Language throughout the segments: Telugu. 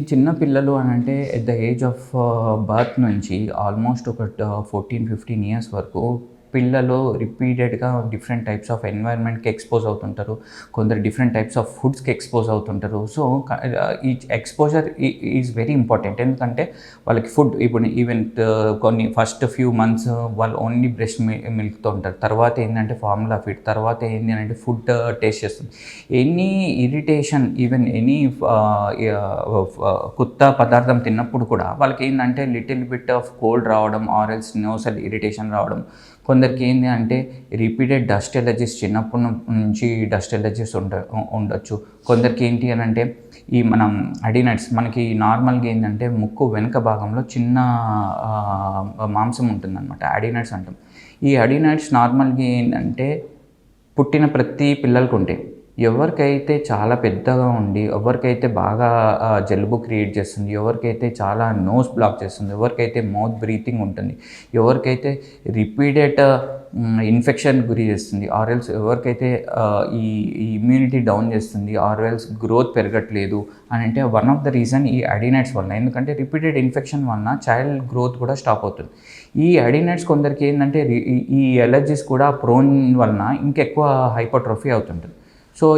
చిన్న పిల్లలు అనంటే at the age of birth నుంచి ఆల్మోస్ట్ ఒక 14-15 ఇయర్స్ వరకు పిల్లలు రిపీటెడ్‌గా డిఫరెంట్ టైప్స్ ఆఫ్ ఎన్వైర్న్‌మెంట్‌కి ఎక్స్‌పోజ్ అవుతుంటారు. కొందరు డిఫరెంట్ టైప్స్ ఆఫ్ ఫుడ్స్‌కి ఎక్స్‌పోజ్ అవుతుంటారు. సో, ఈ ఎక్స్‌పోజర్ ఈజ్ వెరీ ఇంపార్టెంట్. ఎందుకంటే వాళ్ళకి ఫుడ్ ఇప్పుడు ఈవెన్ కొన్ని ఫస్ట్ ఫ్యూ మంత్స్ వాళ్ళు ఓన్లీ బ్రెస్ట్ మిల్క్‌తో ఉంటారు. తర్వాత ఏందంటే ఫార్ములా ఫీడ్, తర్వాత ఏంది అనంటే ఫుడ్ టేస్ట్ చేస్తుంది. ఎనీ ఇరిటేషన్ ఈవెన్ ఎనీ కొత్త పదార్థం తిన్నప్పుడు కూడా వాళ్ళకేందంటే లిటిల్ బిట్ ఆఫ్ కోల్డ్ రావడం ఆర్ ఎల్స్ నోసల్ ఇరిటేషన్ రావడం. కొందరికి ఏంది అంటే రిపీటెడ్ డస్ట్ ఎలర్జీస్ చిన్నప్పటి నుంచి డస్ట్ ఎలర్జీస్ ఉండొచ్చు. కొందరికి ఏంటి అనంటే ఈ మనం అడినట్స్ మనకి నార్మల్‌గా ఏందంటే ముక్కు వెనుక భాగంలో చిన్న మాంసం ఉంటుందనమాట. అడినట్స్ అంటాం. ఈ అడినట్స్ నార్మల్‌గా ఏంటంటే పుట్టిన ప్రతి పిల్లలకి ఉంటాయి. ఎవరికైతే చాలా పెద్దగా ఉండి, ఎవరికైతే బాగా జలుబు క్రియేట్ చేస్తుంది, ఎవరికైతే చాలా నోస్ బ్లాక్ చేస్తుంది, ఎవరికైతే మౌత్ బ్రీతింగ్ ఉంటుంది, ఎవరికైతే రిపీటెడ్ ఇన్ఫెక్షన్ గురి చేస్తుంది, ఆర్ ఎల్స్ ఎవరికైతే ఈ ఇమ్యూనిటీ డౌన్ చేస్తుంది, ఆర్ ఎల్స్ గ్రోత్ పెరగట్లేదు అని అంటే వన్ ఆఫ్ ద రీజన్ ఈ అడినట్స్ వలన. ఎందుకంటే రిపీటెడ్ ఇన్ఫెక్షన్ వలన చైల్డ్ గ్రోత్ కూడా స్టాప్ అవుతుంది. ఈ అడినట్స్ కొందరికి ఏంటంటే ఈ ఎలర్జీస్ కూడా ప్రోన్ వలన ఇంకెక్కువ హైపర్ట్రోఫీ అవుతుంటుంది. సో,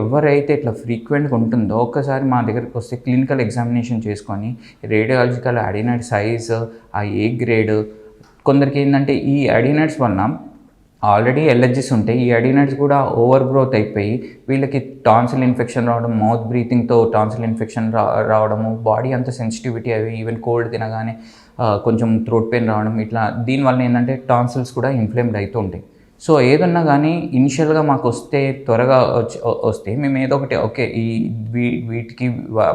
ఎవరైతే ఇట్లా ఫ్రీక్వెంట్‌గా ఉంటుందో ఒక్కసారి మా దగ్గరికి వస్తే క్లినికల్ ఎగ్జామినేషన్ చేసుకొని రేడియాలజికల్ అడినైడ్ సైజ్, ఆ ఏ గ్రేడ్ కొందరికి ఏంటంటే ఈ అడినైడ్స్ వలన ఆల్రెడీ ఎలర్జీస్ ఉంటాయి. ఈ అడినైడ్స్ కూడా ఓవర్ గ్రోత్ అయిపోయి వీళ్ళకి టాన్సిల్ ఇన్ఫెక్షన్ రావడం, మౌత్ బ్రీతింగ్‌తో టాన్సిల్ ఇన్ఫెక్షన్ రావడము, బాడీ అంతా సెన్సిటివిటీ అవి ఈవెన్ కోల్డ్ తినగానే కొంచెం థ్రోట్ పెయిన్ రావడం ఇట్లా దీనివల్ల ఏంటంటే టాన్సిల్స్ కూడా ఇన్ఫ్లేమ్డ్ అవుతూ ఉంటాయి. సో, ఏదన్నా గానీ ఇనిషియల్‌గా మాకొస్తే త్వరగా వస్తే మేము ఏదో ఒకటి ఓకే. వీటికి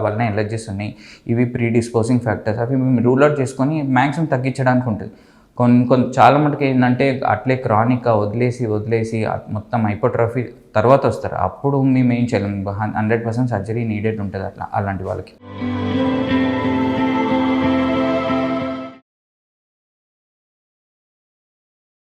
వలన ఎలర్జీస్ ఉన్నాయి. ఇవి ప్రీడిస్పోజింగ్ ఫ్యాక్టర్స్ అవి మేము రూల్ ఔట్ చేసుకొని మాక్సిమం తగ్గించడానికి ఉంటుంది. చాలా మటుకు ఏందంటే అట్లే క్రానిక్‌గా వదిలేసి మొత్తం హైపర్ట్రోఫీ తర్వాత వస్తారు. అప్పుడు మేము ఏం చేయలేం. 100% సర్జరీ నీడెడ్ ఉంటది అలాంటి వాళ్ళకి.